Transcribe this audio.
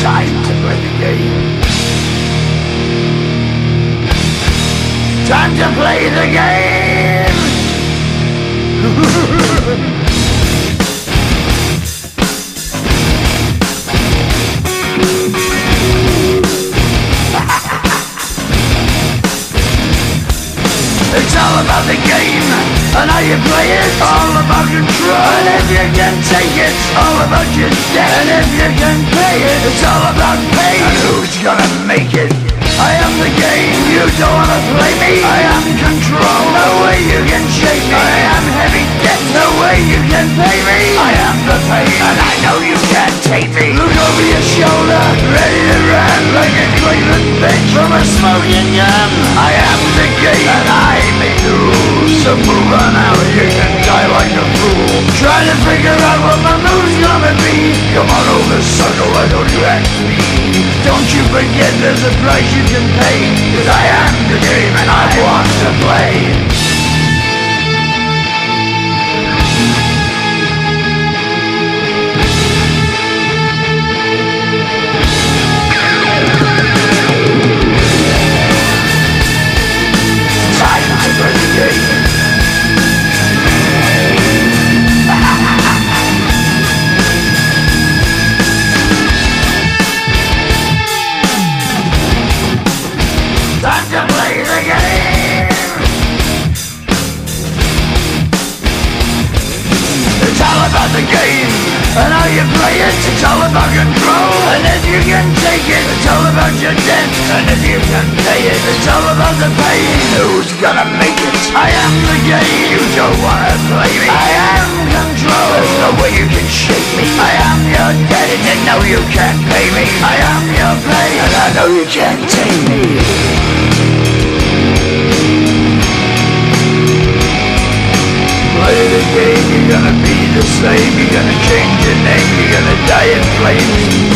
Time to play the game. Time to play the game. It's all about the game and how you play it. All about control, and if you can take it, it's all about your debt. And if you can pay it, it's all about pain. And who's gonna make it? I am the game, you don't wanna play me. I am control, no way you can shake me. I am heavy debt, no way you can pay me. I am the pain, and I know you can't take me. Look over your shoulder, ready to run like a Cleveland bitch from a smoking gun. I am the game, and I may lose. So move on out, you can die like a fool. Trying to figure out what my move's gonna be. Come on over, sucker, why don't you ask me? Don't you forget there's a price you can pay. 'Cause I am the game and I want to play. Time to play the game. Time to play the game. It's all about the game and how you play it. It's all about control, and if you can take it, it's all about your debt. And if you can pay it, it's all about the pain. Who's gonna make it? I am the game. You don't wanna play me. I am control. There's no way you can shake me. I am your debt, and you know you can't pay me. I am your pain, and I know you can't take me. Play the game, you're gonna be the same. You're gonna change your name, you're gonna die in flames.